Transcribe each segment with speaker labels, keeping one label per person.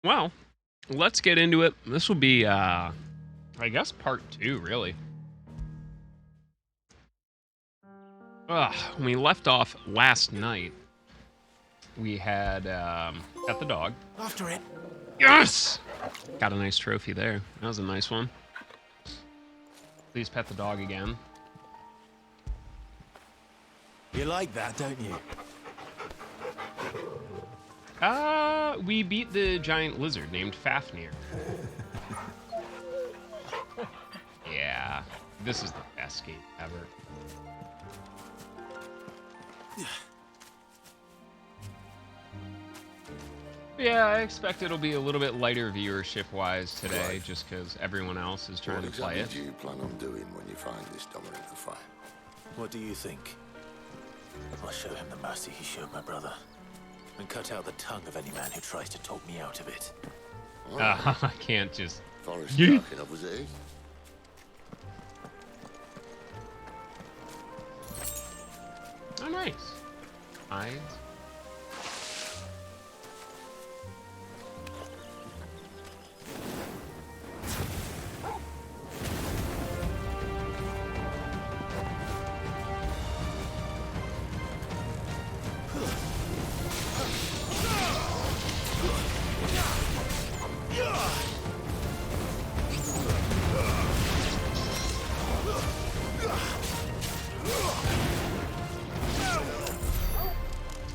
Speaker 1: Well, let's get into it. This will be, I guess, part 2, really. When we left off last night, we had got the dog.
Speaker 2: After it.
Speaker 1: Yes! Got a nice trophy there. That was a nice one. Please pet the dog again.
Speaker 2: You like that, don't you?
Speaker 1: We beat the giant lizard named Fafnir. Yeah, this is the best game ever. Yeah, I expect it'll be a little bit lighter viewership-wise today,
Speaker 3: Right.
Speaker 1: just because everyone else is trying to play
Speaker 3: What exactly
Speaker 1: it.
Speaker 3: do you plan on doing when you find this dominant the fight?
Speaker 2: What do you think? I'll show him the mercy he showed my brother. And cut out the tongue of any man who tries to talk me out of it.
Speaker 1: I can't just...
Speaker 3: Forest
Speaker 1: Yeet.
Speaker 3: dark enough as it is.
Speaker 1: Oh, nice. Hides.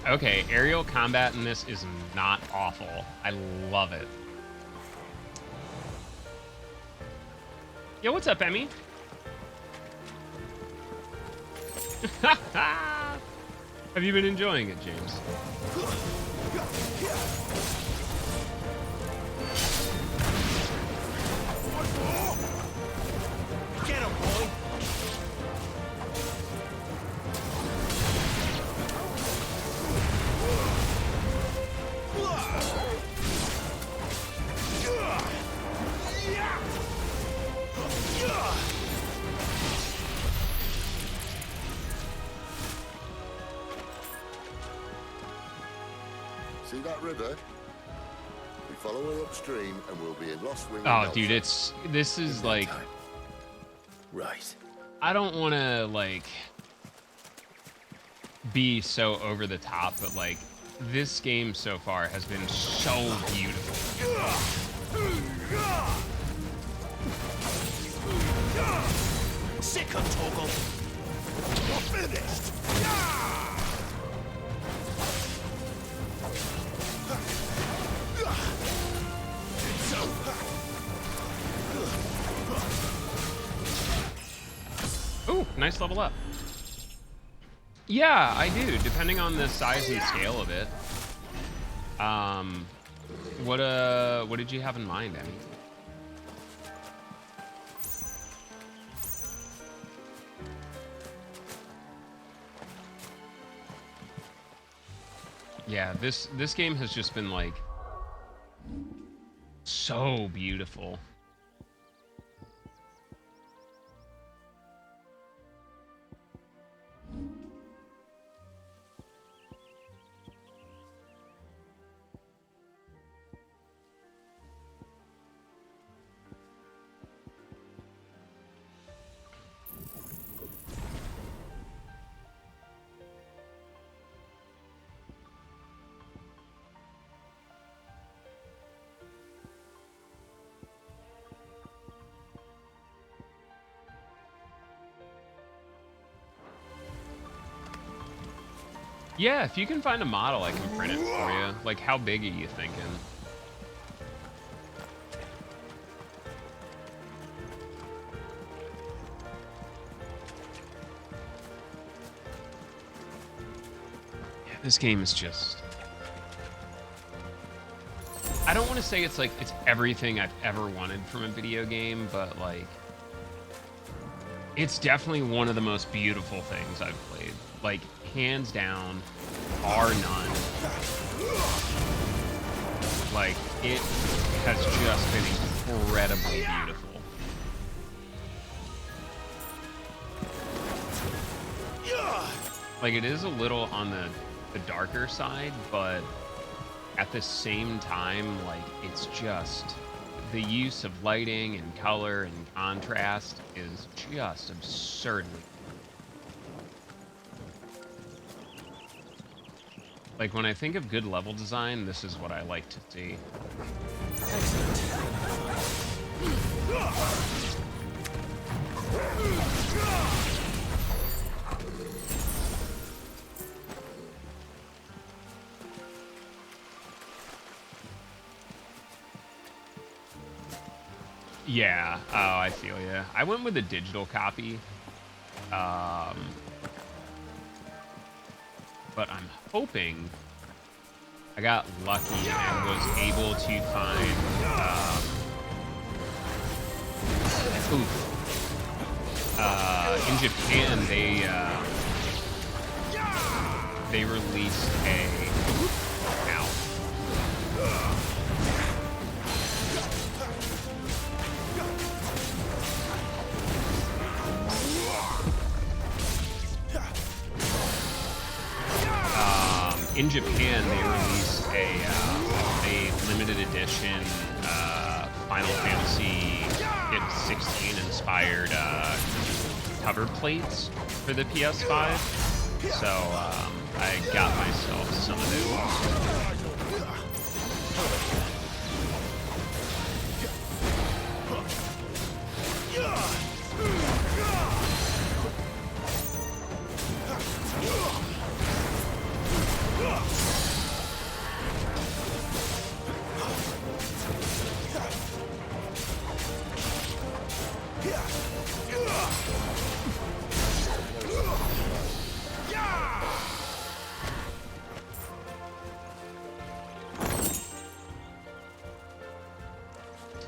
Speaker 1: Okay, aerial combat in this is not awful. I love it. Yo, what's up, Emmy? Have you been enjoying it, James?
Speaker 2: Get him, boy!
Speaker 3: See that river? We follow her upstream and we'll be in Lost Wing.
Speaker 1: Oh, dude, this is like,
Speaker 2: Right.
Speaker 1: I don't want to like be so over the top, but like this game so far has been so beautiful.
Speaker 2: Sick of Toggle! You're finished!
Speaker 1: Ooh, nice level up. Yeah, I do, depending on the size and scale of it. What did you have in mind, Emmy? Yeah, this game has just been like so beautiful. Yeah, if you can find a model, I can print it for you. Like, how big are you thinking? Yeah, this game is just... I don't want to say it's like, it's everything I've ever wanted from a video game, but like... It's definitely one of the most beautiful things I've played. Like, hands down, bar none. Like, it has just been incredibly beautiful. Like, it is a little on the darker side, but at the same time, like, it's just the use of lighting and color and contrast is just absurdly. Like, when I think of good level design, this is what I like to see. Yeah. Oh, I feel ya. I went with a digital copy. But I'm hoping I got lucky and was able to find. In Japan, they released a. Ow. In Japan, they released a limited edition Final Fantasy XVI inspired cover plates for the PS5. So I got myself some of those.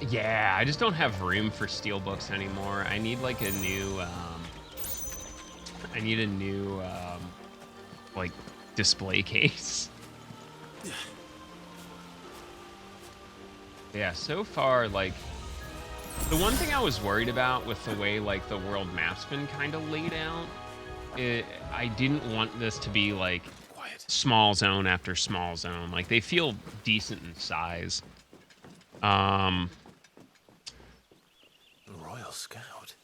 Speaker 1: Yeah, I just don't have room for steelbooks anymore. I need like a new, like display case. Yeah, so far, like, the one thing I was worried about with the way like the world map's been kind of laid out, I didn't want this to be like small zone after small zone. Like, they feel decent in size.
Speaker 2: Scout.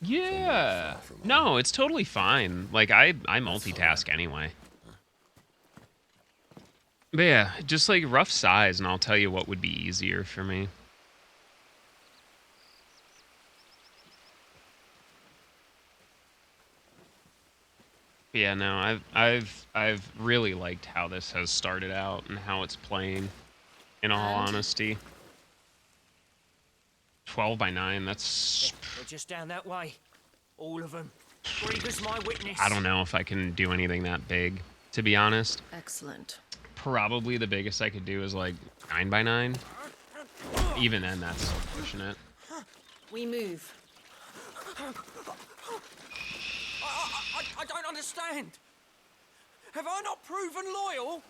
Speaker 1: Yeah. No, it's totally fine. Like, I multitask anyway. But yeah, just like rough size, and I'll tell you what would be easier for me. But yeah, no, I've really liked how this has started out and how it's playing, in all honesty. 12 by 9, that's...
Speaker 4: They're just down that way. All of them. Griever's my witness.
Speaker 1: I don't know if I can do anything that big, to be honest.
Speaker 5: Excellent.
Speaker 1: Probably the biggest I could do is like 9 by 9. Even then, that's pushing it.
Speaker 5: We move.
Speaker 4: I don't understand. Have I not proven loyal?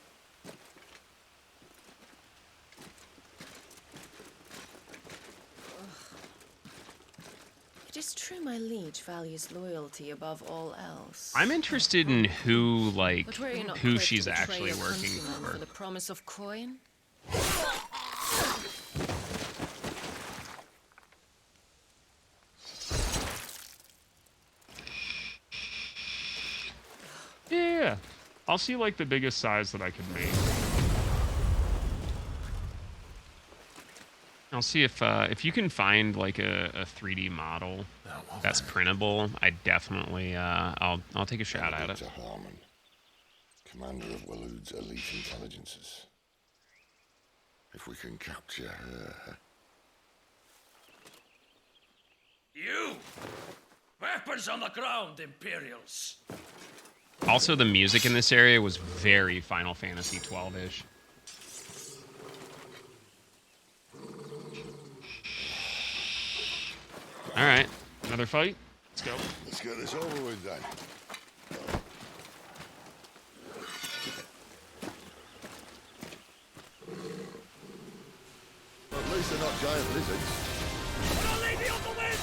Speaker 5: It is true my liege values loyalty above all else.
Speaker 1: I'm interested in who, like,
Speaker 5: But were you not
Speaker 1: who
Speaker 5: quick
Speaker 1: she's
Speaker 5: to betray
Speaker 1: actually
Speaker 5: your
Speaker 1: working
Speaker 5: countrymen
Speaker 1: for.
Speaker 5: the promise of coin?
Speaker 1: Yeah, I'll see like the biggest size that I can make. I'll see if you can find like a 3D model that's printable. I definitely I'll take a shot at it.
Speaker 3: To Harmon, commander of Walood's elite intelligences. If we can capture her.
Speaker 4: You! Weapons on the ground, Imperials!
Speaker 1: Also, the music in this area was very Final Fantasy 12-ish. All right, another fight. Let's go.
Speaker 3: Let's get this over with then. At least they're not giant lizards.
Speaker 4: Don't leave me on the wind!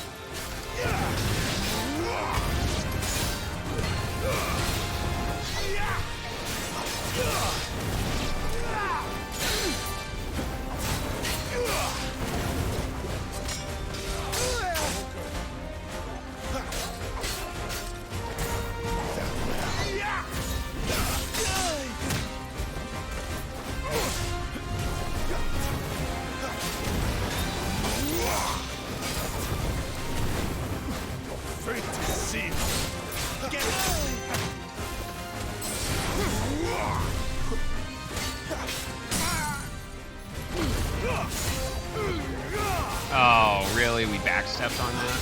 Speaker 1: stepped on that.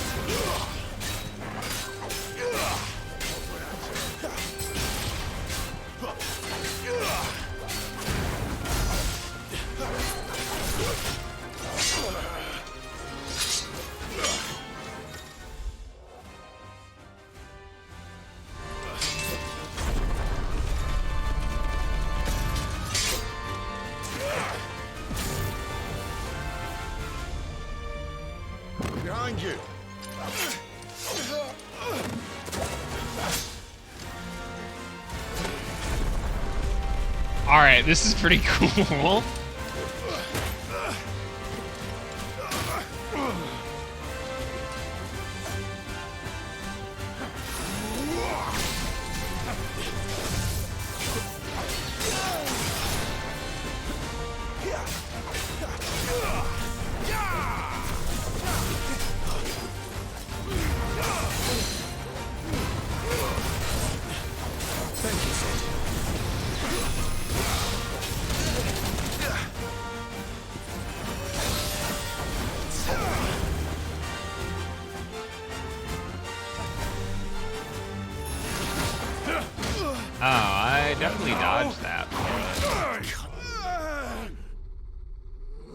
Speaker 3: Behind you.
Speaker 1: All right, this is pretty cool. Oh, I definitely dodged that.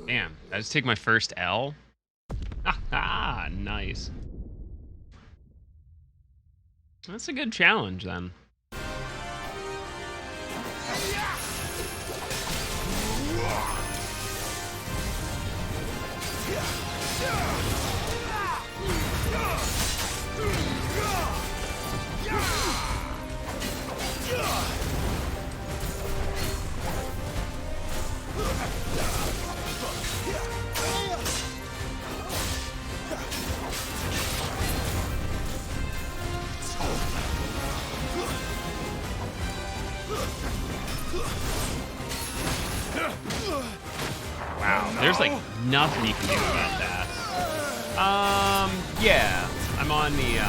Speaker 1: Damn, I just take my first L. Ah, nice. That's a good challenge then. Wow, there's like nothing you can do about that. Yeah, I'm on the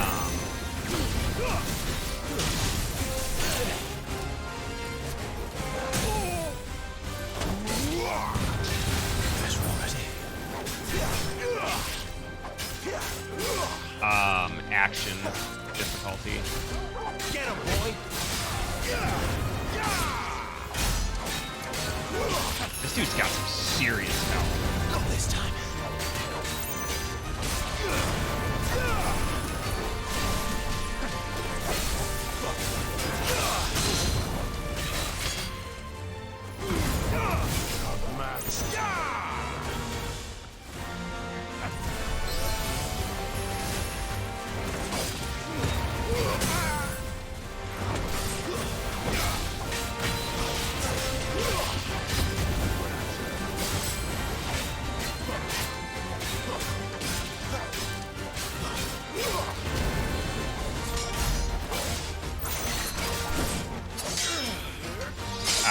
Speaker 1: action difficulty.
Speaker 4: Get him, boy.
Speaker 1: This dude's got some serious health.
Speaker 2: Not this time.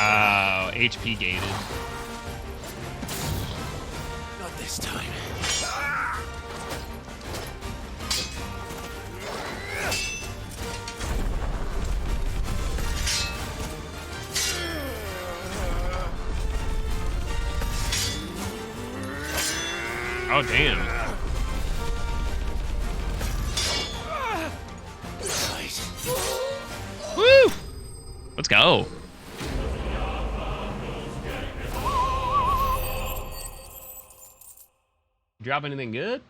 Speaker 1: Oh, HP gated.
Speaker 2: Not this time.
Speaker 1: Oh, damn. Woo! Let's go. Drop anything good?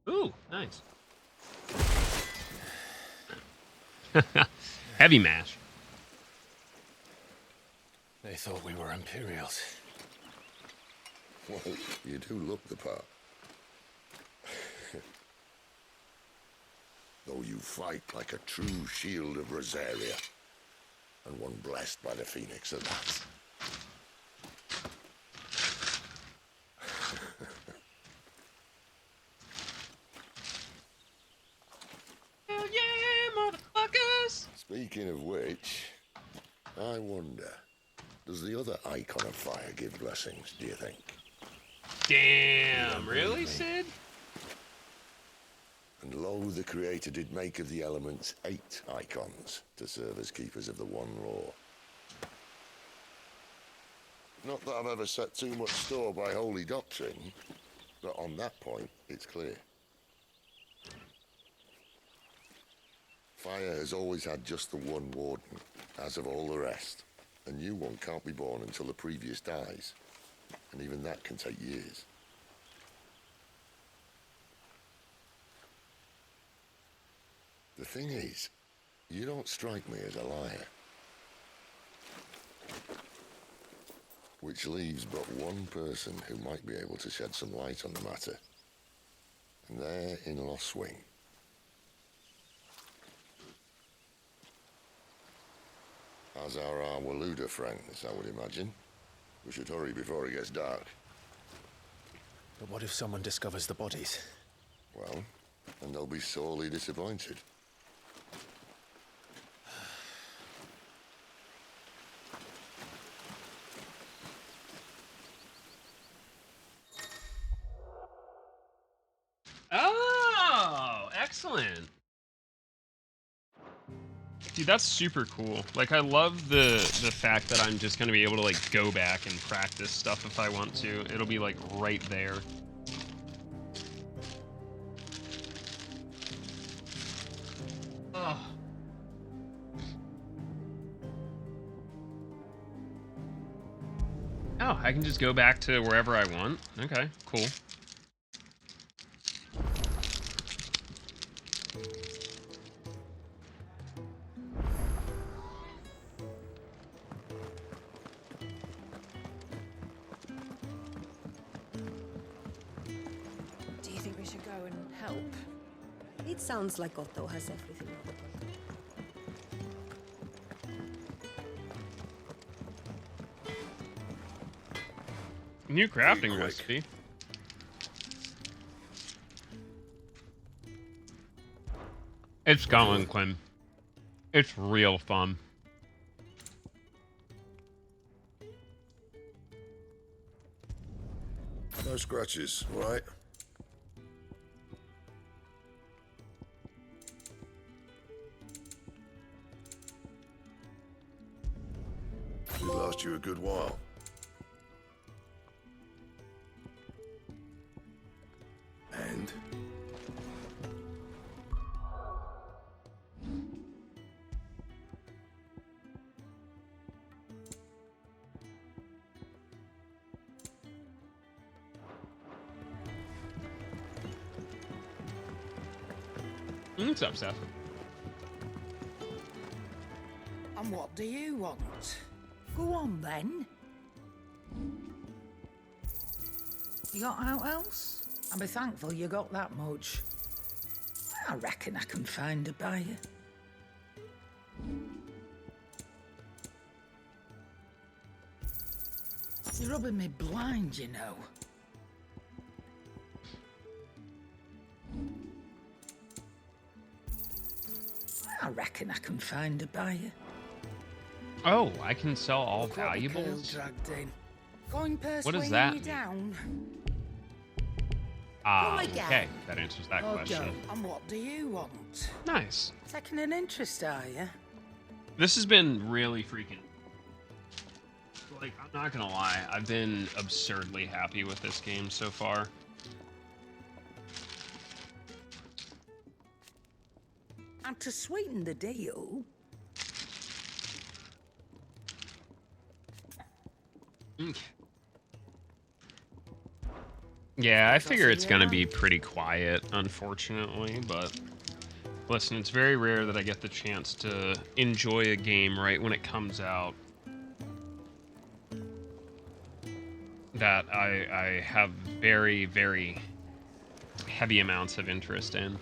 Speaker 1: Ooh, nice. Heavy mash.
Speaker 2: They thought we were Imperials.
Speaker 3: Well, you do look the part. Though you fight like a true shield of Rosaria, and one blessed by the Phoenix of that.
Speaker 1: Hell yeah, motherfuckers!
Speaker 3: Speaking of which, I wonder, does the other icon of fire give blessings, do you think?
Speaker 1: Damn, really, Sid?
Speaker 3: And lo, the Creator did make of the elements 8 icons to serve as keepers of the one law. Not that I've ever set too much store by holy doctrine, but on that point, it's clear. Fire has always had just the one warden, as of all the rest. A new one can't be born until the previous dies, and even that can take years. The thing is, you don't strike me as a liar. Which leaves but one person who might be able to shed some light on the matter. And they're in Lost Swing. As are our Waluda friends, I would imagine. We should hurry before it gets dark.
Speaker 2: But what if someone discovers the bodies?
Speaker 3: Well, and they'll be sorely disappointed.
Speaker 1: Oh, excellent. Dude, that's super cool. Like, I love the fact that I'm just gonna be able to like go back and practice stuff if I want to. It'll be like right there. Oh. Oh, I can just go back to wherever I want. Okay, cool.
Speaker 5: Do you think we should go and help?
Speaker 6: It sounds like Otto has everything.
Speaker 1: New crafting recipe. It's going, Quinn. It's real fun.
Speaker 3: No scratches, right? It last you a good while. And?
Speaker 1: What's up, Seth?
Speaker 7: And what do you want? Go on then. You got out else? I'll be thankful you got that much. I reckon I can find a buyer. You're rubbing me blind, you know. I reckon I can find a buyer.
Speaker 1: Oh, I can sell all
Speaker 7: Look what the girl
Speaker 1: valuables?
Speaker 7: dragged in. Going
Speaker 1: What does
Speaker 7: persuading
Speaker 1: that
Speaker 7: you
Speaker 1: mean?
Speaker 7: down?
Speaker 1: Ah,
Speaker 7: Come again.
Speaker 1: okay. That answers that
Speaker 7: Oh,
Speaker 1: question.
Speaker 7: go. And what do you want?
Speaker 1: Nice.
Speaker 7: Taking an interest, are you?
Speaker 1: This has been really freaking... Like, I'm not gonna lie. I've been absurdly happy with this game so far.
Speaker 7: And to sweeten the deal,
Speaker 1: Okay. Yeah, I figure it's gonna be pretty quiet, unfortunately, but... Listen, it's very rare that I get the chance to enjoy a game right when it comes out. That I have very, very heavy amounts of interest in.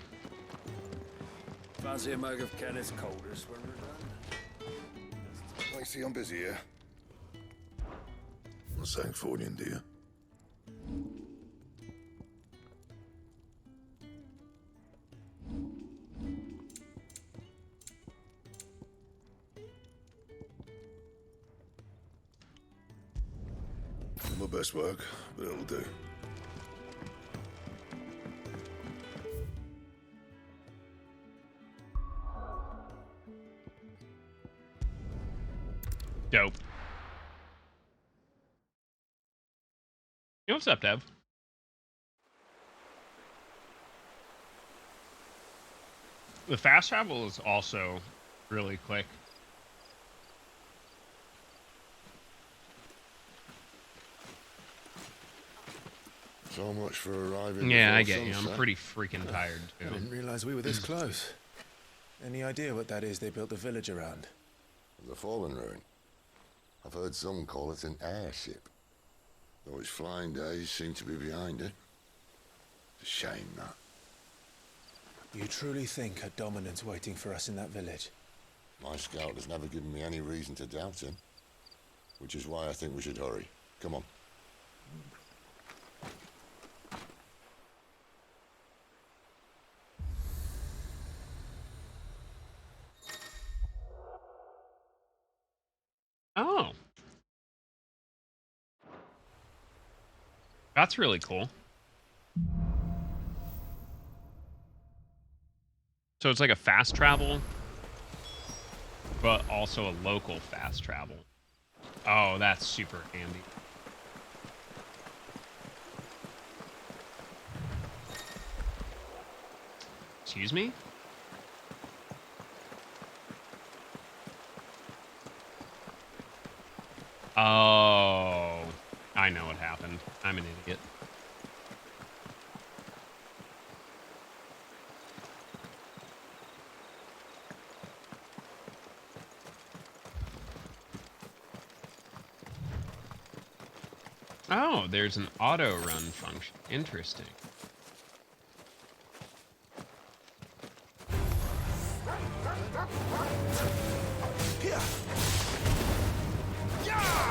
Speaker 8: Fancy a mug of Kenneth's Colders when we're done?
Speaker 3: I see I'm busy here. What's saying Fornian, dear? My best work, but it'll do.
Speaker 1: Dope. what's up, Dev? The fast travel is also really quick.
Speaker 3: So much for arriving.
Speaker 1: Yeah, I
Speaker 3: before
Speaker 1: get you. I'm
Speaker 3: sunset.
Speaker 1: pretty freaking tired,
Speaker 2: I
Speaker 1: too.
Speaker 2: didn't realize we were this close. Any idea what that is they built the village around?
Speaker 3: The fallen ruin. I've heard some call it an airship. Though its flying days seem to be behind it. It's a shame, that.
Speaker 2: You truly think a dominant's waiting for us in that village?
Speaker 3: My scout has never given me any reason to doubt him. Which is why I think we should hurry. Come on.
Speaker 1: Oh. That's really cool. So it's like a fast travel, but also a local fast travel. Oh, that's super handy. Excuse me? Oh, I know what happened. I'm an idiot. Oh, there's an auto run function. Interesting.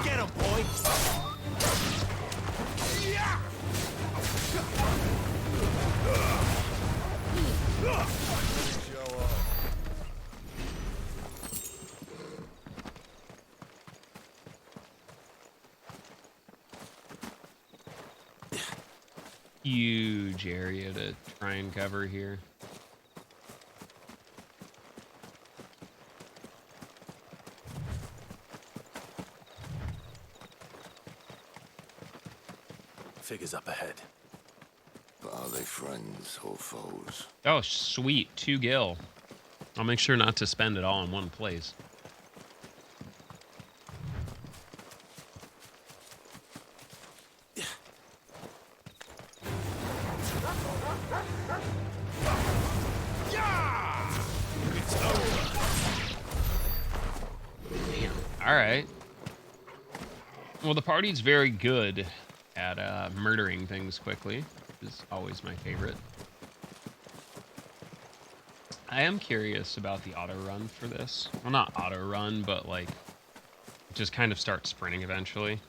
Speaker 2: Get him, boy!
Speaker 1: Huge area to try and cover here.
Speaker 2: Figures up ahead.
Speaker 3: But are they friends or foes?
Speaker 1: Oh, sweet. 2 gil. I'll make sure not to spend it all in one place. Damn. All right. Well, the party's very good at murdering things quickly, which is always my favorite. I am curious about the auto run for this. Well, not auto run, but like just kind of start sprinting eventually.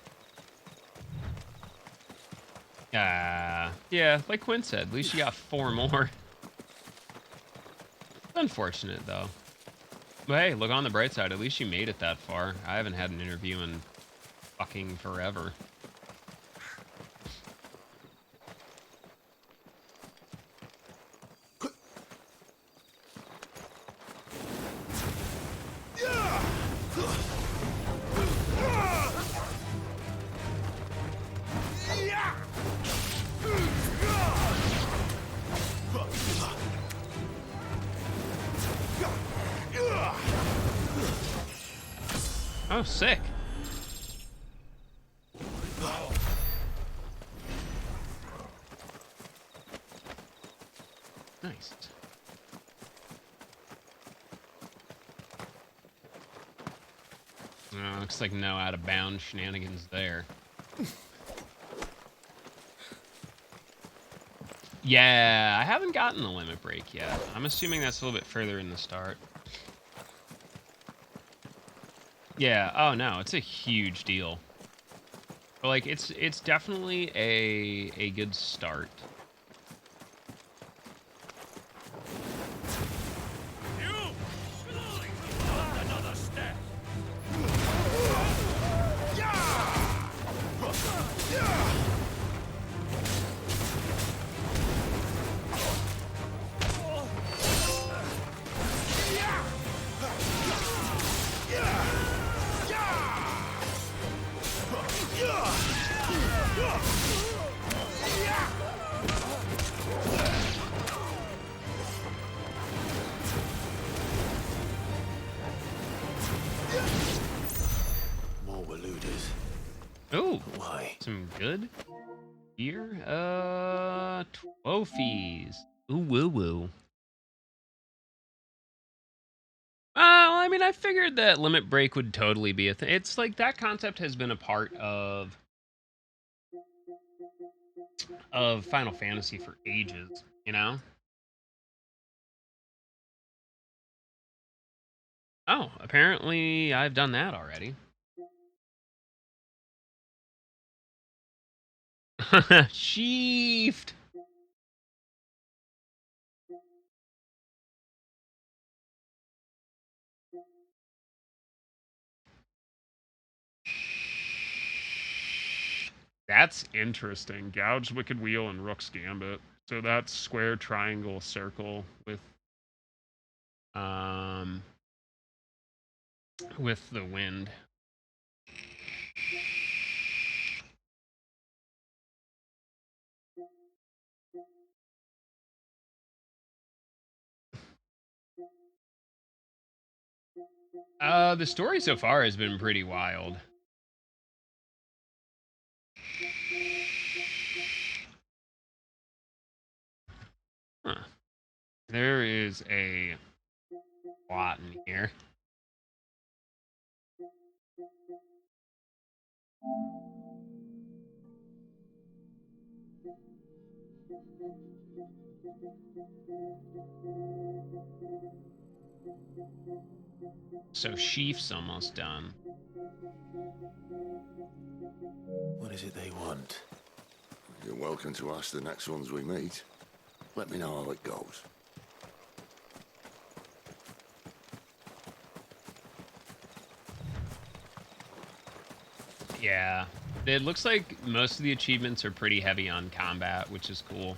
Speaker 1: Yeah, like Quinn said, at least you got 4 more. Unfortunate though. But hey, look on the bright side, at least you made it that far. I haven't had an interview in fucking forever. Oh, sick. Nice. Looks like no out of bounds shenanigans there. Yeah, I haven't gotten the limit break yet. I'm assuming that's a little bit further in the start. Yeah, oh no, it's a huge deal. But like it's definitely a good start.
Speaker 8: Another step.
Speaker 1: Oh,
Speaker 2: Why?
Speaker 1: some good gear. Trophies. Ooh, woo, woo. Well, I mean, I figured that limit break would totally be a thing. It's like that concept has been a part of Final Fantasy for ages, you know? Oh, apparently I've done that already. Sheafed. That's interesting. Gouge, Wicked Wheel, and Rook's Gambit. So that's square, triangle, circle um with the wind. The story so far has been pretty wild. Huh. There is a lot in here. So Sheaf's almost done.
Speaker 2: What is it they want?
Speaker 3: You're welcome to ask the next ones we meet. Let me know how it goes.
Speaker 1: Yeah. It looks like most of the achievements are pretty heavy on combat, which is cool.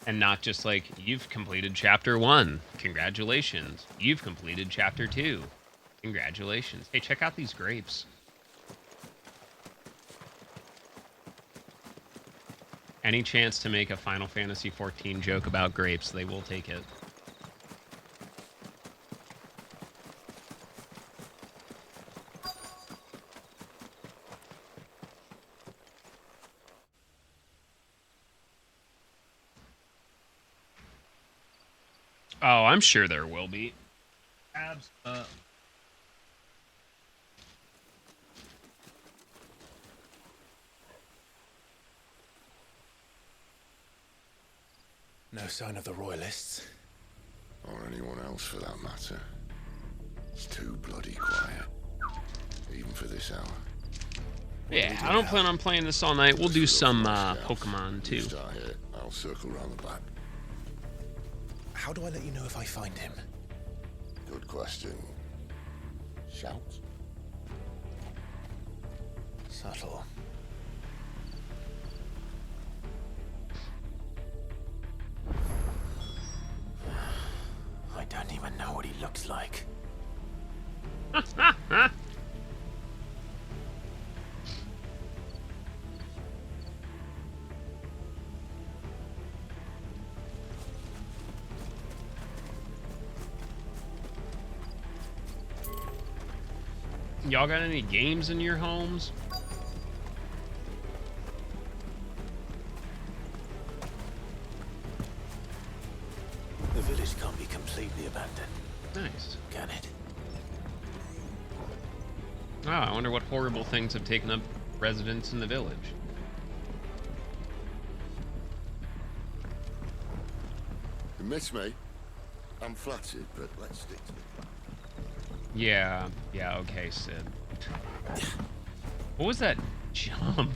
Speaker 1: And not just like, you've completed chapter 1. Congratulations. You've completed chapter 2. Congratulations. Hey, check out these grapes. Any chance to make a Final Fantasy XIV joke about grapes, they will take it. Oh, I'm sure there will be.
Speaker 2: No sign of the royalists.
Speaker 3: Or anyone else for that matter. It's too bloody quiet. Even for this hour.
Speaker 1: Yeah, I don't plan on playing this all night. We'll do some
Speaker 3: Scouts.
Speaker 1: Pokemon
Speaker 3: You
Speaker 1: too.
Speaker 3: start here, I'll circle round the back.
Speaker 2: How do I let you know if I find him?
Speaker 3: Good question. Shout?
Speaker 2: Subtle. I don't even know what he looks like.
Speaker 1: Y'all got any games in your homes?
Speaker 2: The village can't be completely abandoned,
Speaker 1: Nice.
Speaker 2: can it?
Speaker 1: Oh, I wonder what horrible things have taken up residence in the village.
Speaker 3: You miss me? I'm flattered, but let's stick to it.
Speaker 1: Yeah, okay, Sid. What was that jump?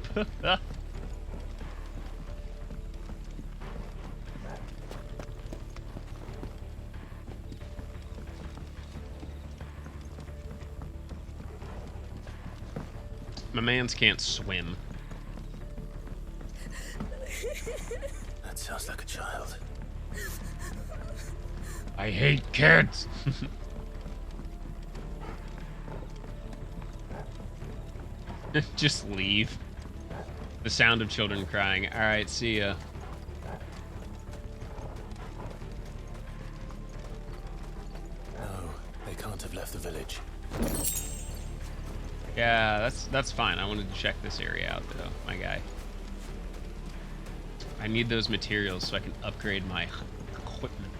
Speaker 1: My mans can't swim.
Speaker 2: That sounds like a child.
Speaker 1: I hate kids. Just leave. The sound of children crying. All right, see ya.
Speaker 2: No, they can't have left the village.
Speaker 1: Yeah, that's fine. I wanted to check this area out, though, my guy. I need those materials so I can upgrade my equipment.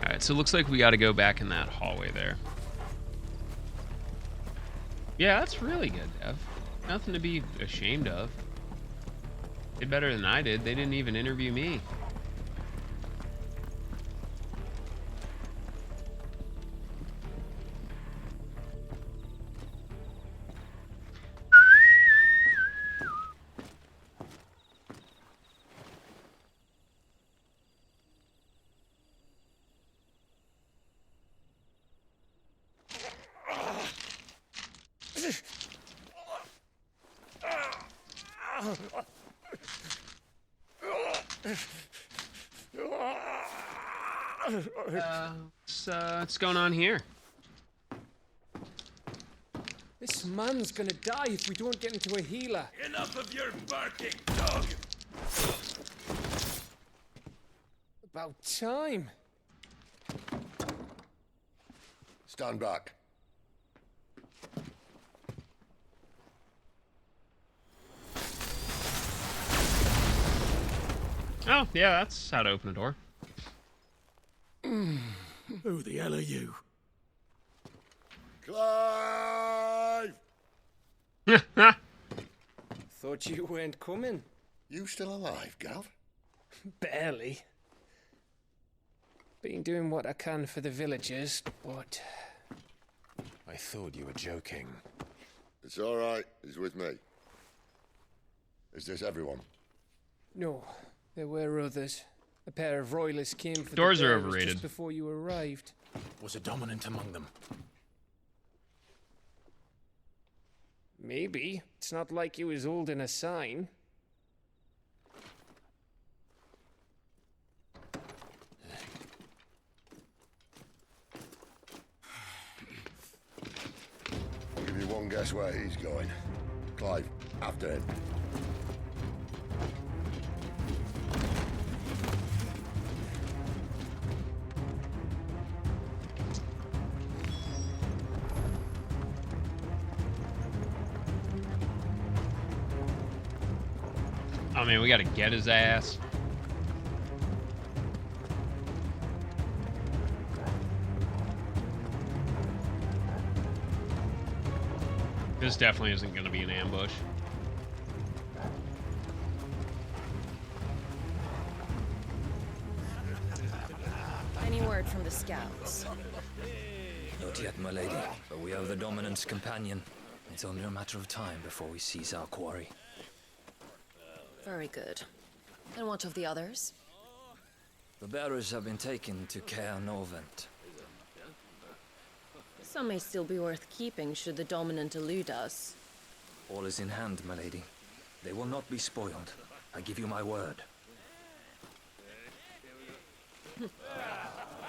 Speaker 1: Alright, so it looks like we got to go back in that hallway there. Yeah, that's really good, Dev. Nothing to be ashamed of. Did better than I did. They didn't even interview me. What's going on here?
Speaker 9: This man's gonna die if we don't get into a healer.
Speaker 8: Enough of your barking, dog!
Speaker 9: About time.
Speaker 3: Stand back.
Speaker 1: Oh, yeah, that's how to open a door.
Speaker 2: Who the hell are you?
Speaker 3: Clive!
Speaker 9: Thought you weren't coming.
Speaker 3: You still alive, Gav?
Speaker 9: Barely. Been doing what I can for the villagers, but...
Speaker 2: I thought you were joking.
Speaker 3: It's all right. He's with me. Is this everyone?
Speaker 9: No, there were others. A pair of royalists came for
Speaker 1: Doors
Speaker 9: the
Speaker 1: are
Speaker 9: bearers
Speaker 1: overrated.
Speaker 9: just before you arrived.
Speaker 2: Was a dominant among them?
Speaker 9: Maybe. It's not like he was holding a sign.
Speaker 3: I'll give you one guess where he's going. Clive, after him.
Speaker 1: Oh man, we gotta get his ass. This definitely isn't gonna be an ambush.
Speaker 5: Any word from the scouts?
Speaker 10: Not yet, my lady, but we have the Dominant's companion. It's only a matter of time before we seize our quarry.
Speaker 5: Very good. And what of the others?
Speaker 10: The bearers have been taken to Caer Novent.
Speaker 5: Some may still be worth keeping should the dominant elude us.
Speaker 10: All is in hand, my lady. They will not be spoiled. I give you my word.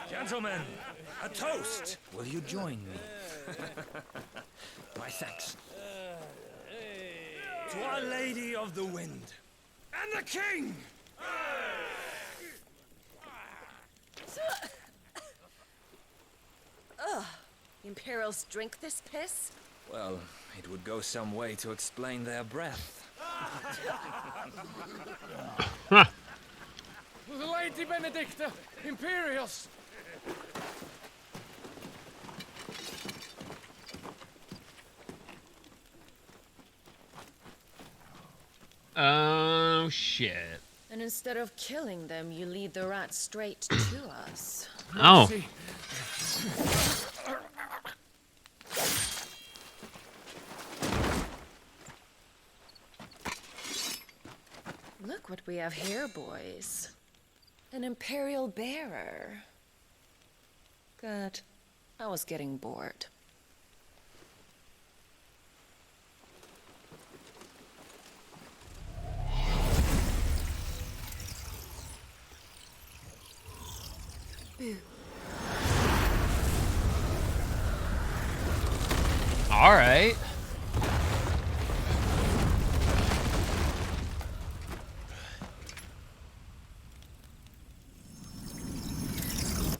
Speaker 8: Gentlemen, a toast!
Speaker 10: Will you join me? My thanks.
Speaker 8: To Our Lady of the Wind. And the King!
Speaker 5: Imperials drink this piss?
Speaker 10: Well, it would go some way to explain their breath.
Speaker 9: Lady Benedicta! Imperials!
Speaker 1: Oh shit.
Speaker 5: And instead of killing them, you lead the rats straight to us.
Speaker 1: Oh.
Speaker 5: Look what we have here, boys. An Imperial bearer. Good. I was getting bored. Boo.
Speaker 1: All right.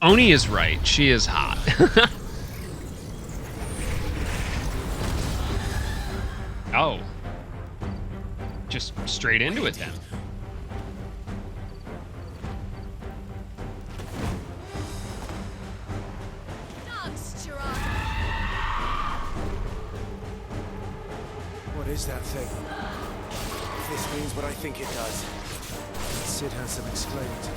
Speaker 1: Oni is right. She is hot. Oh. Just straight into it then.
Speaker 8: What is that thing? If this means what I think it does, Sid has some explaining to do.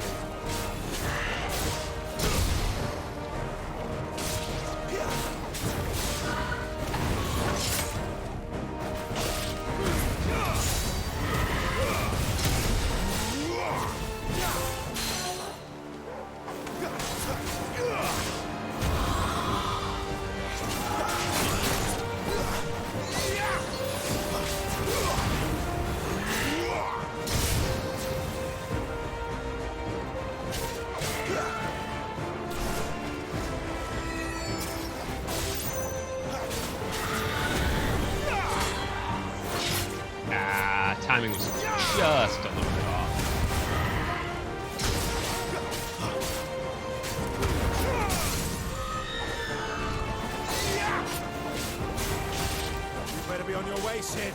Speaker 1: Timing was just a little bit off.
Speaker 8: You better be on your way, Sid.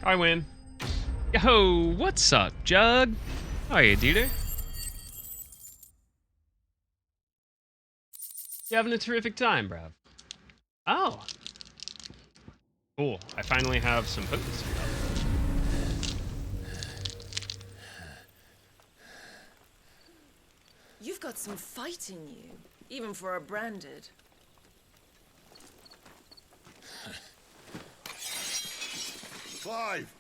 Speaker 1: I win. Yo, what's up, Jug? How are you, Dieter? You having a terrific time, bruv? Oh. Cool. I finally have some potency up.
Speaker 5: You've got some fight in you, even for a branded.
Speaker 3: Clive!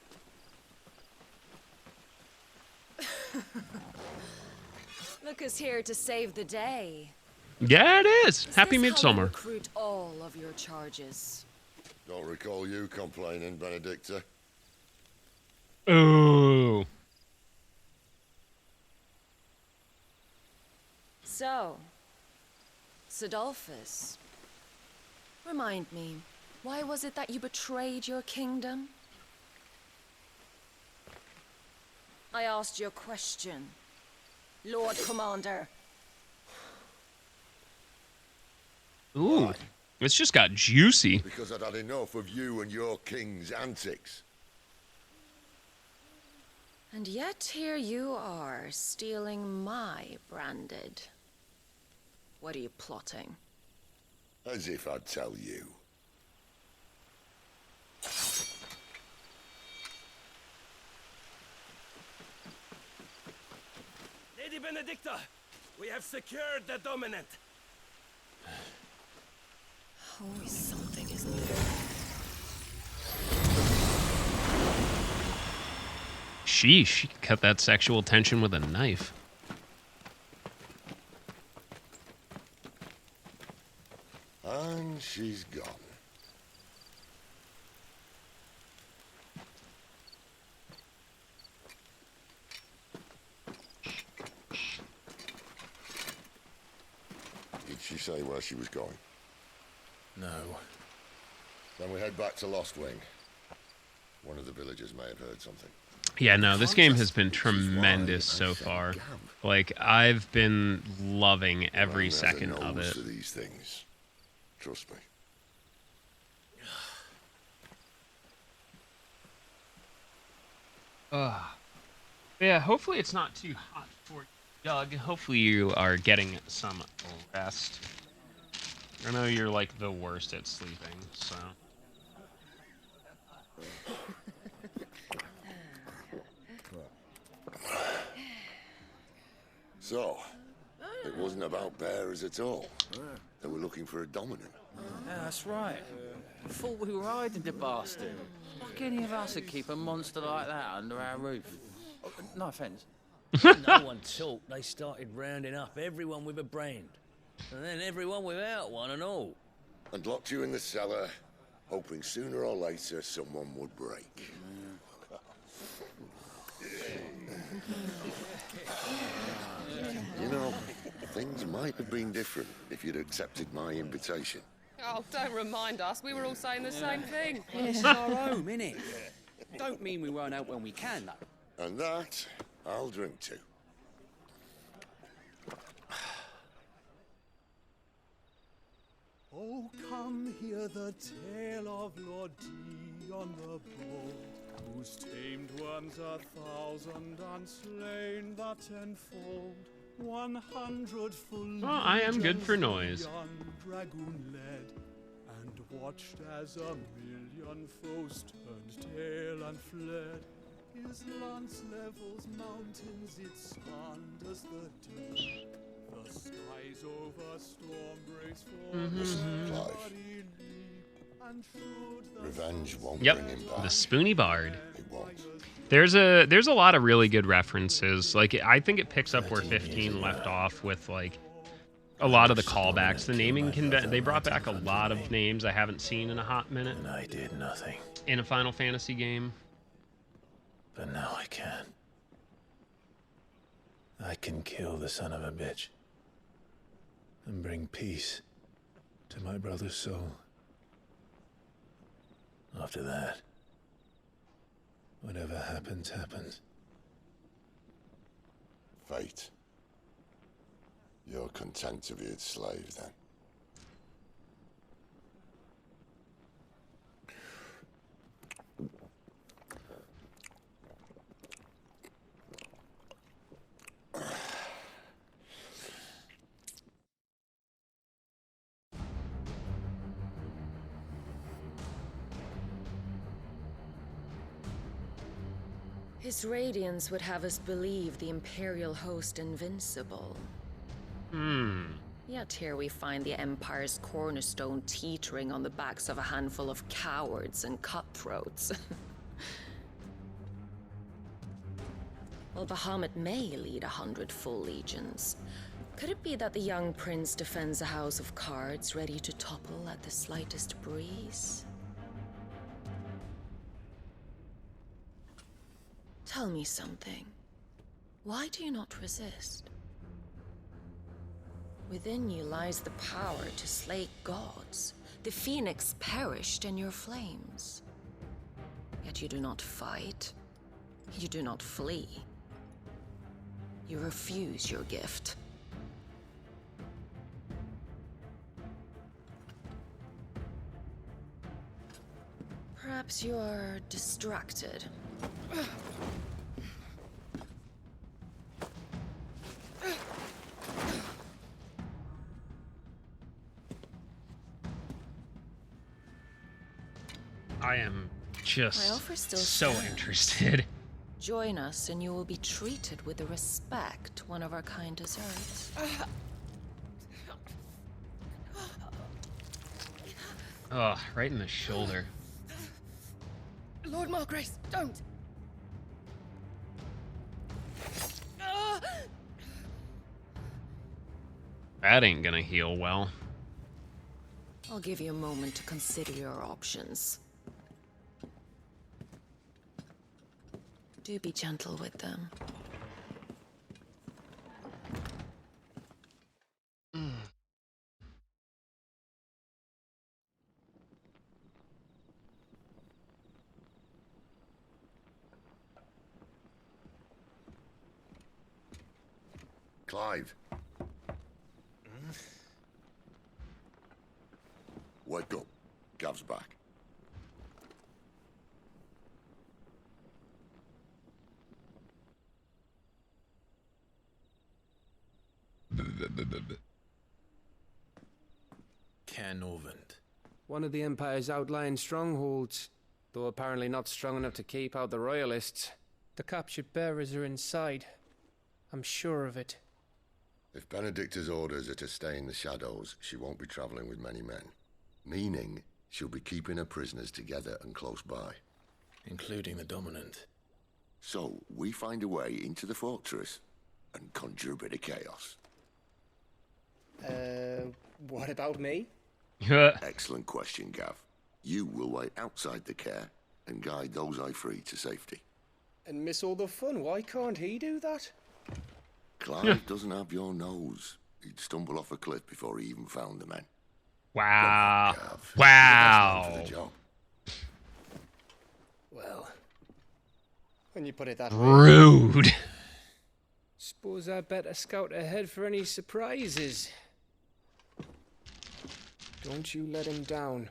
Speaker 5: Look who's here to save the day.
Speaker 1: Yeah, it is. Happy
Speaker 5: Is this how you
Speaker 1: Midsummer.
Speaker 5: recruit all of your charges?
Speaker 3: Don't recall you complaining, Benedicta.
Speaker 1: Ooh.
Speaker 5: So, Sidolphus, remind me, why was it that you betrayed your kingdom? I asked you a question, Lord Commander.
Speaker 1: Ooh. It's just got juicy.
Speaker 3: Because I'd had enough of you and your king's antics.
Speaker 5: And yet here you are, stealing my branded. What are you plotting?
Speaker 3: As if I'd tell you.
Speaker 8: Lady Benedicta, we have secured the dominant.
Speaker 5: Always something, isn't there?
Speaker 1: Sheesh, she could cut that sexual tension with a knife.
Speaker 3: And she's gone. Did she say where she was going?
Speaker 2: No.
Speaker 3: Then we head back to Lost Wing. One of the villagers may have heard something.
Speaker 1: Yeah, no, this game has been tremendous so far. Like, I've been loving every second of it.
Speaker 3: To these things. Trust me.
Speaker 1: Yeah, hopefully it's not too hot for Doug. Hopefully you are getting some rest. I know you're like the worst at sleeping, so.
Speaker 3: So, it wasn't about bearers at all. They were looking for a dominant.
Speaker 11: Yeah, that's right. Thought we were hiding the bastard. Like any of us would keep a monster like that under our roof. No offence.
Speaker 12: No one talked. They started rounding up everyone with a brand. And then everyone without one and all.
Speaker 3: And locked you in the cellar, hoping sooner or later someone would break. You know, things might have been different if you'd accepted my invitation.
Speaker 13: Oh, don't remind us. We were all saying the same thing.
Speaker 14: It's our home, innit? Don't mean we won't out when we can, though.
Speaker 3: And that, I'll drink to.
Speaker 15: Oh, come hear the tale of Lord Dion the Bold, whose tamed worms 1,000 and slain the tenfold. 100 full
Speaker 1: I am good for noise.
Speaker 15: young dragoon led, and watched as 1,000,000 foes turned tail and fled. His lance levels mountains, it slanders the deep. The skies over storm breaks for everybody leap, and should the
Speaker 3: Revenge won't
Speaker 1: Yep,
Speaker 3: bring him back.
Speaker 1: the Spoony Bard.
Speaker 3: It won't.
Speaker 1: There's a lot of really good references. Like, I think it picks up where 15 left off with, like, a lot of the callbacks. The naming they brought back a lot of names I haven't seen in a hot minute.
Speaker 2: And I did nothing.
Speaker 1: In a Final Fantasy game.
Speaker 2: But now I can. I can kill the son of a bitch. And bring peace to my brother's soul. After that, whatever happens, happens.
Speaker 3: Fate. You're content to be its slave, then?
Speaker 5: His radiance would have us believe the Imperial host invincible. Yet here we find the Empire's cornerstone teetering on the backs of a handful of cowards and cutthroats. Well, Bahamut may lead 100 full legions. Could it be that the young prince defends a house of cards ready to topple at the slightest breeze? Tell me something. Why do you not resist? Within you lies the power to slay gods. The phoenix perished in your flames. Yet you do not fight. You do not flee. You refuse your gift. Perhaps you are distracted.
Speaker 1: I am just
Speaker 5: My offer still
Speaker 1: so
Speaker 5: stands.
Speaker 1: interested.
Speaker 5: Join us and you will be treated with the respect one of our kind deserves.
Speaker 1: Oh, right in the shoulder.
Speaker 13: Lord Margrace, don't!
Speaker 1: That ain't gonna heal well.
Speaker 5: I'll give you a moment to consider your options. Do be gentle with them.
Speaker 3: Clive. Wake up. Gav's back.
Speaker 8: Canovant. One of the Empire's outlying strongholds, though apparently not strong enough to keep out the Royalists.
Speaker 9: The captured bearers are inside. I'm sure of it.
Speaker 3: If Benedicta's orders are to stay in the shadows, she won't be traveling with many men. Meaning she'll be keeping her prisoners together and close by.
Speaker 2: Including the dominant.
Speaker 3: So, we find a way into the fortress and conjure a bit of chaos.
Speaker 14: What about me?
Speaker 3: Excellent question, Gav. You will wait outside the care and guide those I free to safety.
Speaker 14: And miss all the fun. Why can't he do that?
Speaker 3: Clive doesn't have your nose. He'd stumble off a cliff before he even found the men.
Speaker 1: Wow.
Speaker 3: Come on, Gav.
Speaker 1: Wow.
Speaker 3: You're the best man for the job.
Speaker 14: Well, when you put it that way.
Speaker 1: Rude.
Speaker 9: Suppose I better scout ahead for any surprises. Don't you let him down.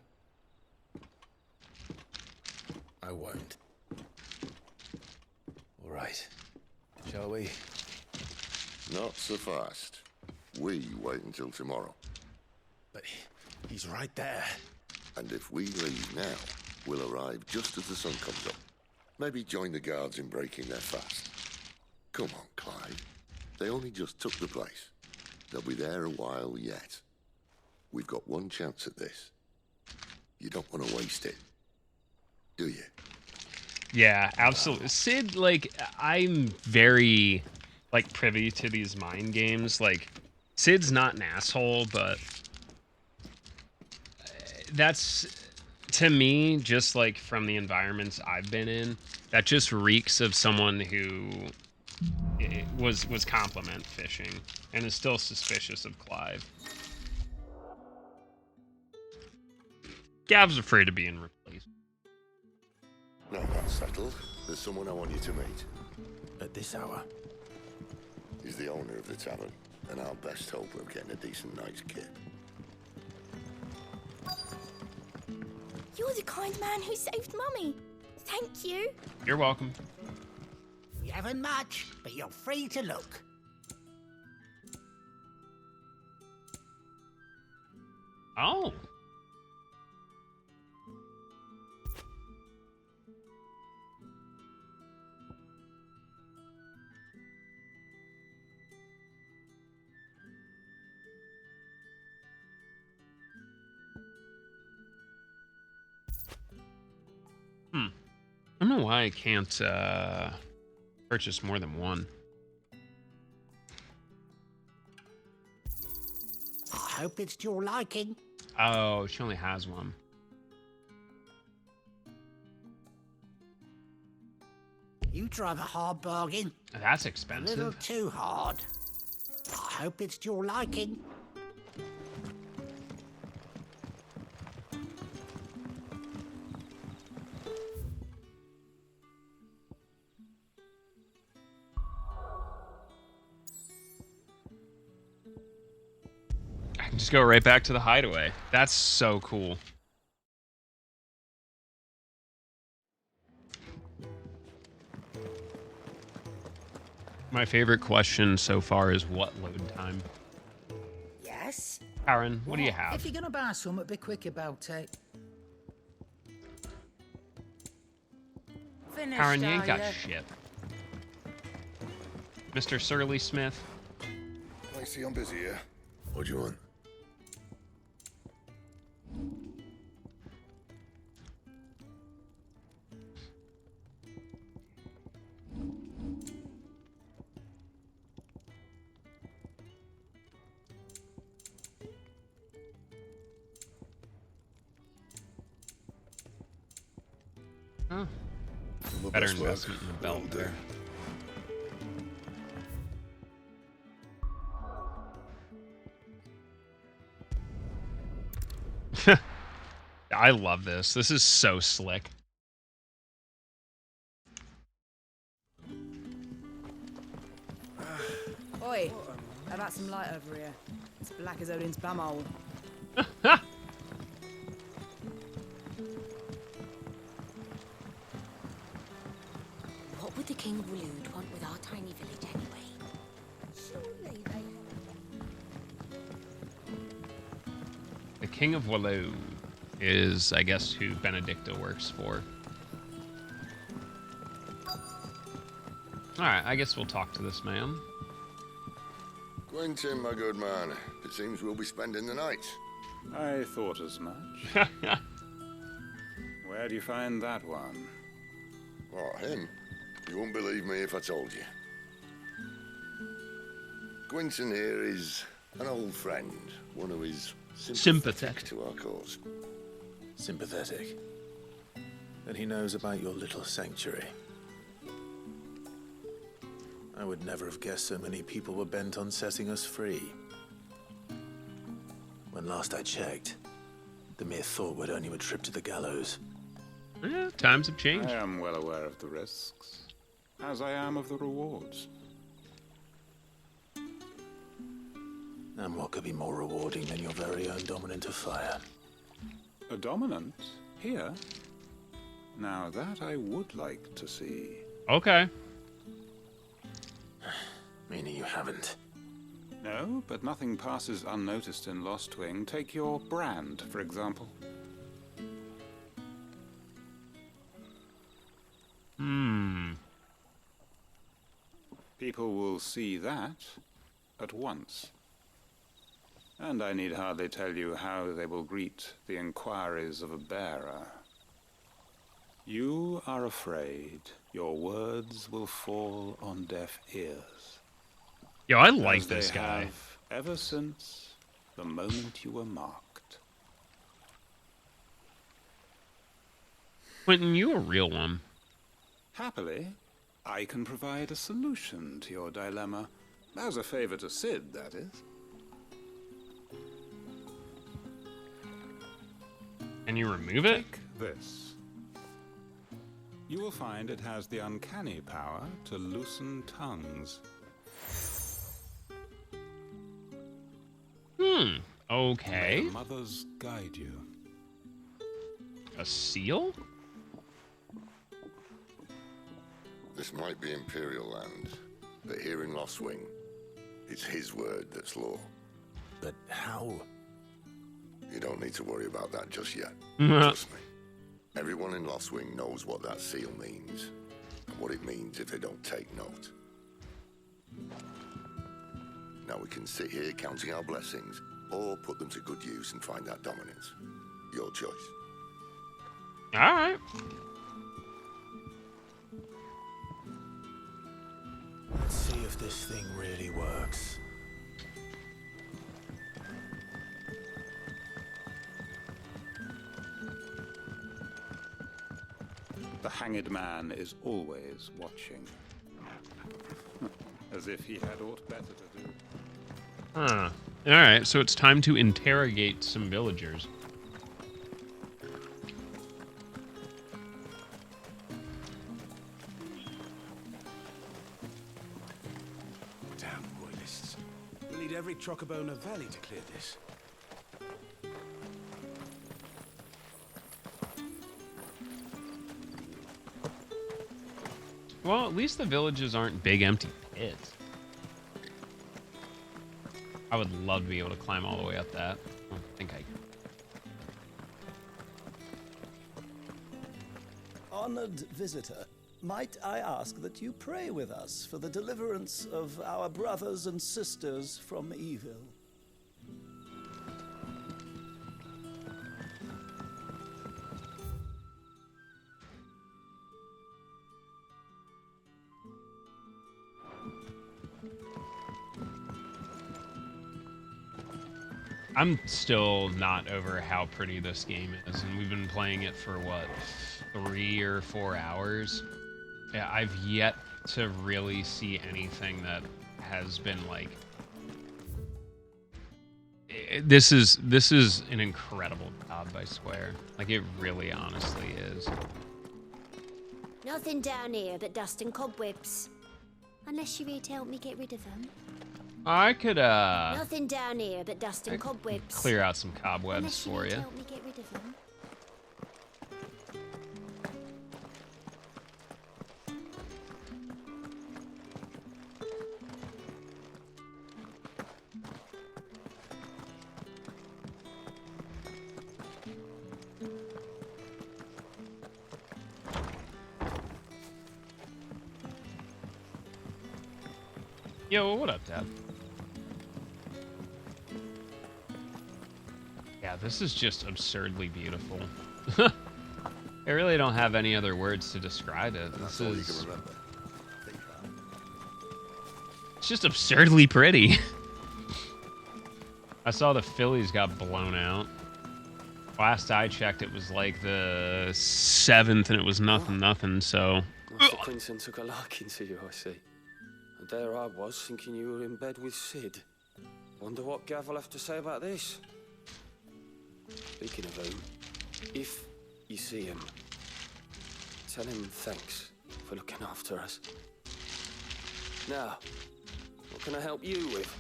Speaker 2: I won't. All right. Shall we?
Speaker 3: Not so fast. We wait until tomorrow.
Speaker 2: But he's right there.
Speaker 3: And if we leave now, we'll arrive just as the sun comes up. Maybe join the guards in breaking their fast. Come on, Clyde. They only just took the place. They'll be there a while yet. We've got one chance at this. You don't want to waste it, do you?
Speaker 1: Yeah, absolutely. Sid, like, I'm very, like, privy to these mind games. Like, Sid's not an asshole, but that's, to me, just like from the environments I've been in, that just reeks of someone who was compliment fishing and is still suspicious of Clive. Gav's afraid of being replaced.
Speaker 3: Now that's settled. There's someone I want you to meet.
Speaker 2: At this hour?
Speaker 3: He's the owner of the tavern, and our best hope of getting a decent night's kip.
Speaker 16: You're the kind man who saved Mummy. Thank you.
Speaker 1: You're welcome.
Speaker 17: You haven't much, but you're free to look.
Speaker 1: Oh. I don't know why I can't purchase more than one.
Speaker 17: I hope it's to your liking.
Speaker 1: Oh, she only has one.
Speaker 17: You drive a hard bargain.
Speaker 1: That's
Speaker 17: A
Speaker 1: expensive.
Speaker 17: little too hard. I hope it's to your liking.
Speaker 1: I can just go right back to the hideaway. That's so cool. My favorite question so far is what load time?
Speaker 7: Yes?
Speaker 1: Aaron, what do you
Speaker 7: If
Speaker 1: have?
Speaker 7: you're gonna buy something, be quick about it. Finished,
Speaker 1: Aaron, you ain't
Speaker 7: are
Speaker 1: got
Speaker 7: ya?
Speaker 1: shit. Mr. Surly Smith.
Speaker 3: I see I'm busy here. What do you want?
Speaker 1: Oh.
Speaker 3: My
Speaker 1: Better
Speaker 3: best work.
Speaker 1: investment in the belt
Speaker 3: Will do.
Speaker 1: there. I love this. This is so slick.
Speaker 18: Oi, how about some light over here? It's black as Odin's bumhole.
Speaker 16: What would the King of Waloed want with our tiny village anyway? Surely they...
Speaker 1: The King of Wallow is, I guess, who Benedicta works for. Alright, I guess we'll talk to this man.
Speaker 3: Quentin, my good man. It seems we'll be spending the night.
Speaker 19: I thought as much. Where do you find that one?
Speaker 3: What, him? You wouldn't believe me if I told you. Gwynson here is an old friend, one who is sympathetic to our cause.
Speaker 2: Sympathetic. Then he knows about your little sanctuary. I would never have guessed so many people were bent on setting us free. When last I checked, the mere thought would earn you a trip to the gallows.
Speaker 1: Yeah, times have changed.
Speaker 19: I am well aware of the risks, as I am of the rewards.
Speaker 2: And what could be more rewarding than your very own dominant of fire?
Speaker 19: A dominant? Here? Now that I would like to see.
Speaker 1: Okay.
Speaker 2: Meaning you haven't.
Speaker 19: No, but nothing passes unnoticed in Lost Wing. Take your brand, for example. People will see that at once. And I need hardly tell you how they will greet the inquiries of a bearer. You are afraid your words will fall on deaf ears.
Speaker 1: Yo, I like
Speaker 19: As they
Speaker 1: this guy.
Speaker 19: have ever since the moment you were marked.
Speaker 1: Quentin, you a real one.
Speaker 19: Happily, I can provide a solution to your dilemma. As a favor to Sid, that is.
Speaker 1: Can you remove it?
Speaker 19: Take this. You will find it has the uncanny power to loosen tongues.
Speaker 1: Okay.
Speaker 19: May the mothers guide you.
Speaker 1: A seal?
Speaker 3: This might be Imperial land, but here in Lost Wing, it's his word that's law.
Speaker 2: But how?
Speaker 3: You don't need to worry about that just yet. Trust me. Everyone in Lost Wing knows what that seal means, and what it means if they don't take note. Now we can sit here counting our blessings, or put them to good use and find that dominance. Your choice.
Speaker 1: Alright.
Speaker 2: Let's see if this thing really works.
Speaker 19: The hanged man is always watching. As if he had aught better to do.
Speaker 1: Huh. Alright, so it's time to interrogate some villagers.
Speaker 8: Damn royalists. We'll need every Trocobona Valley to clear this.
Speaker 1: Well, at least the villages aren't big empty pits. I would love to be able to climb all the way up that. I don't think I can.
Speaker 20: Honored visitor, might I ask that you pray with us for the deliverance of our brothers and sisters from evil?
Speaker 1: I'm still not over how pretty this game is, and we've been playing it for, what, 3 or 4 hours? Yeah, I've yet to really see anything that has been, like... This is an incredible job by Square. Like, it really honestly is.
Speaker 16: Nothing down here but dust and cobwebs. Unless you're here to help me get rid of them.
Speaker 1: I could,
Speaker 16: Nothing down here but dust and cobwebs.
Speaker 1: clear out some cobwebs for you.
Speaker 16: Help me get rid of them.
Speaker 1: Yo, what up, Dad? Yeah, this is just absurdly beautiful. I really don't have any other words to describe it. This is... It's just absurdly pretty. I saw the Phillies got blown out. Last I checked, it was like the 7th, and it was nothing, so...
Speaker 21: Master Quinton took a liking to you, I see. And there I was, thinking you were in bed with Sid. Wonder what Gav will have to say about this. Speaking of whom, if you see him, tell him thanks for looking after us. Now, what can I help you with?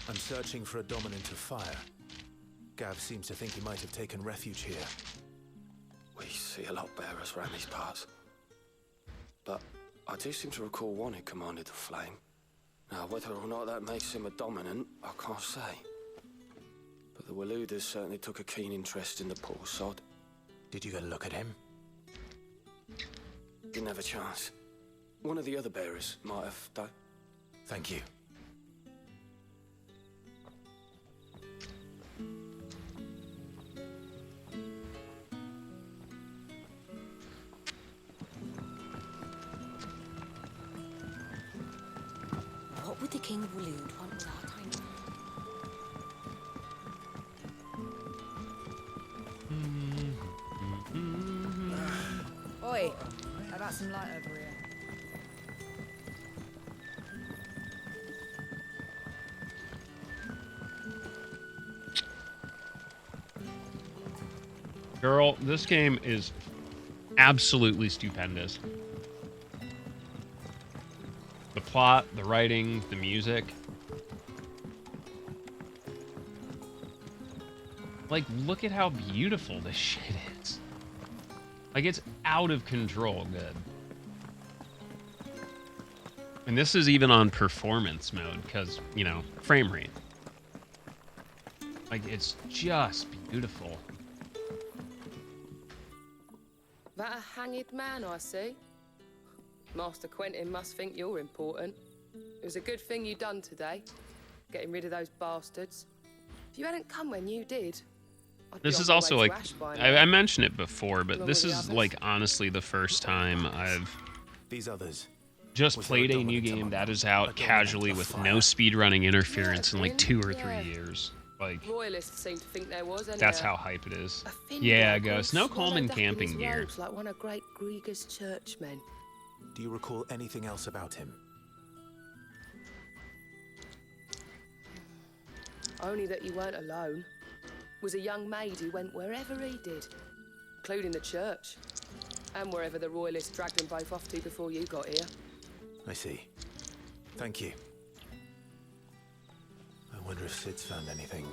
Speaker 8: I'm searching for a dominant of fire. Gav seems to think he might have taken refuge here.
Speaker 21: We see a lot bearers around these parts. But I do seem to recall one who commanded the flame. Now, whether or not that makes him a dominant, I can't say. But the Waluders certainly took a keen interest in the poor sod.
Speaker 8: Did you get a look at him?
Speaker 21: Didn't have a chance. One of the other bearers might have, though.
Speaker 8: Thank you.
Speaker 16: What would the King of Waloed want with our tiny...
Speaker 18: Oi, how about some light over here?
Speaker 1: Girl, this game is absolutely stupendous. The plot, the writing, the music. Like, look at how beautiful this shit is. Like, it's out of control good. And this is even on performance mode, because, you know, frame rate. Like, it's just beautiful.
Speaker 13: That a hanged man, I see. Master Quentin must think you're important. It was a good thing you done today, getting rid of those bastards. If you hadn't come when you did, I'd
Speaker 1: This
Speaker 13: be
Speaker 1: is
Speaker 13: on my
Speaker 1: also
Speaker 13: way
Speaker 1: like,
Speaker 13: to Ash by
Speaker 1: I
Speaker 13: now.
Speaker 1: mentioned it before, but
Speaker 13: Along
Speaker 1: this
Speaker 13: with the
Speaker 1: is
Speaker 13: others.
Speaker 1: like honestly the first time I've
Speaker 8: These others.
Speaker 1: just
Speaker 8: Was there a
Speaker 1: played a new
Speaker 8: dominant
Speaker 1: game
Speaker 8: among
Speaker 1: that
Speaker 8: them?
Speaker 1: is out casually with no speedrunning interference in like 2 or 3
Speaker 13: Yeah.
Speaker 1: years. Like,
Speaker 13: Royalists seem to think there was.
Speaker 1: that's
Speaker 13: anyhow.
Speaker 1: how hype it is.
Speaker 13: A thin
Speaker 1: Yeah,
Speaker 13: bloke all
Speaker 1: Ghost. No
Speaker 13: swallowed
Speaker 1: Coleman
Speaker 13: up in his
Speaker 1: camping gear.
Speaker 13: robes like one of great Grieger's churchmen.
Speaker 8: Do you recall anything else about him?
Speaker 13: Only that you weren't alone. Was a young maid who went wherever he did, including the church, and wherever the Royalists dragged them both off to before you got here.
Speaker 8: I see. Thank you. I wonder if Sid's found anything.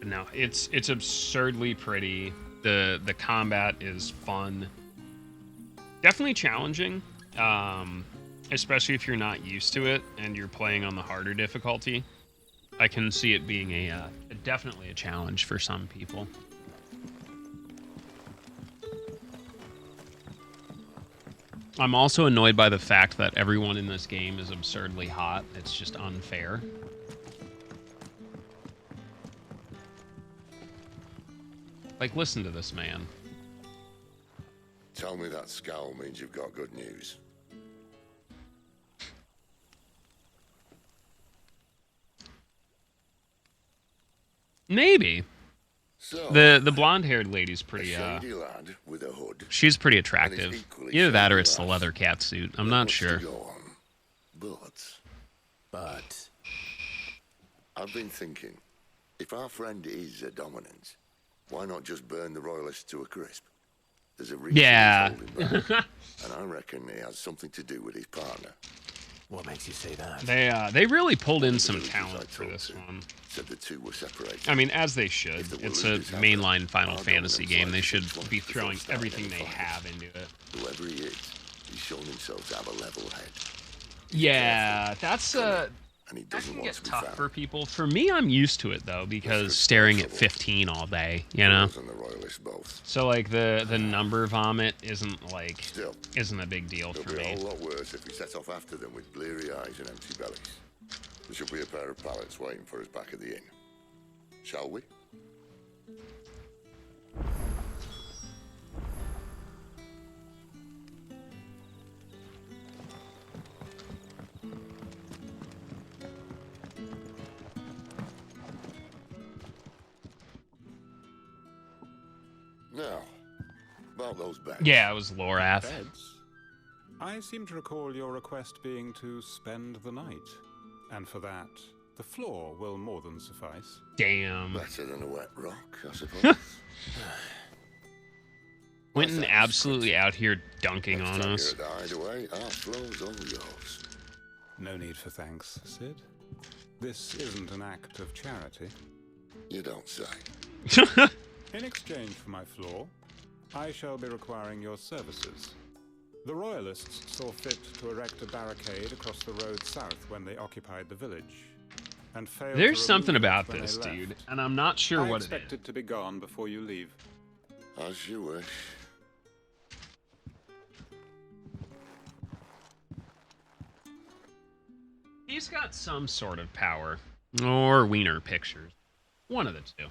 Speaker 1: But no, it's absurdly pretty. The combat is fun. Definitely challenging. Especially if you're not used to it and you're playing on the harder difficulty. I can see it being definitely a challenge for some people. I'm also annoyed by the fact that everyone in this game is absurdly hot. It's just unfair. Like, listen to this man.
Speaker 3: Tell me that scowl means you've got good news.
Speaker 1: Maybe.
Speaker 3: So,
Speaker 1: The blonde-haired lady's
Speaker 3: a
Speaker 1: pretty,
Speaker 3: shady lad with a hood.
Speaker 1: she's pretty
Speaker 3: and
Speaker 1: attractive.
Speaker 3: is equally
Speaker 1: Either that or
Speaker 3: shady
Speaker 1: it's the
Speaker 3: lass.
Speaker 1: leather cat suit. I'm
Speaker 3: Not
Speaker 1: not
Speaker 3: much
Speaker 1: sure.
Speaker 3: to go on. But I've been thinking, if our friend is a dominant, why not just burn the royalists to a crisp? There's a reason
Speaker 1: Yeah.
Speaker 3: he's holding back, and I reckon he has something to do with his partner.
Speaker 8: What makes you say that?
Speaker 1: They really pulled in some talent for this one.
Speaker 3: Said the two were separated.
Speaker 1: I mean, as they should.
Speaker 3: If the
Speaker 1: It's a
Speaker 3: Waluders have
Speaker 1: mainline
Speaker 3: them,
Speaker 1: Final
Speaker 3: our
Speaker 1: Fantasy
Speaker 3: dominance
Speaker 1: game. They
Speaker 3: lies
Speaker 1: should
Speaker 3: six months
Speaker 1: be
Speaker 3: before
Speaker 1: throwing
Speaker 3: starting
Speaker 1: everything
Speaker 3: any
Speaker 1: they
Speaker 3: fight.
Speaker 1: have into it.
Speaker 3: Whoever he is, he's shown himself to have a level head.
Speaker 1: Yeah, that's
Speaker 3: And he
Speaker 1: that
Speaker 3: doesn't
Speaker 1: can
Speaker 3: want
Speaker 1: get
Speaker 3: to be
Speaker 1: tough
Speaker 3: found.
Speaker 1: for people. For me, I'm used to it though because staring at 15 all day, you know.
Speaker 3: Royals and the royalists both.
Speaker 1: So like the number vomit isn't like
Speaker 3: Still,
Speaker 1: isn't a big deal
Speaker 3: it'll
Speaker 1: for
Speaker 3: be a
Speaker 1: me.
Speaker 3: whole lot worse if we set off after them with bleary eyes and empty bellies. There should be a pair of pallets waiting for us back at the inn. Shall we? Now, about those beds.
Speaker 1: Yeah, it was Lorath.
Speaker 19: Beds? I seem to recall your request being to spend the night. And for that, the floor will more than suffice.
Speaker 1: Damn.
Speaker 3: Better than a wet rock, I suppose.
Speaker 1: Quentin absolutely out here dunking on us.
Speaker 3: You're at the hideaway, our floor's all yours.
Speaker 19: No need for thanks, Sid. This isn't an act of charity.
Speaker 3: You don't say.
Speaker 19: In exchange for my floor, I shall be requiring your services. The Royalists saw fit to erect a barricade across the road south when they occupied the village, and failed
Speaker 1: There's
Speaker 19: to
Speaker 1: something
Speaker 19: remove it
Speaker 1: about
Speaker 19: when
Speaker 1: this
Speaker 19: they
Speaker 1: dude,
Speaker 19: left.
Speaker 1: and I'm not sure
Speaker 19: I
Speaker 1: what it
Speaker 19: expect it to be gone before you leave.
Speaker 3: As you wish.
Speaker 1: He's got some sort of power. Or wiener pictures. One of the two.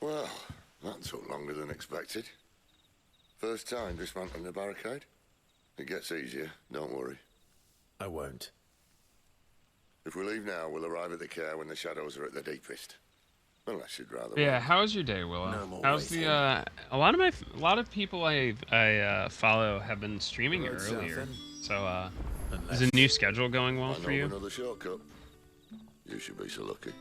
Speaker 3: Well, that took longer than expected. First time dismantling the barricade? It gets easier, don't worry.
Speaker 2: I won't.
Speaker 3: If we leave now, we'll arrive at the care when the shadows are at their deepest. Unless you'd rather.
Speaker 1: Yeah, how was your day, Willow?
Speaker 3: No more
Speaker 1: How's the a lot of people I follow have been streaming
Speaker 3: Road
Speaker 1: earlier.
Speaker 3: south,
Speaker 1: So is the new schedule going well
Speaker 3: I
Speaker 1: for
Speaker 3: know
Speaker 1: you?
Speaker 3: another shortcut. You should be so lucky.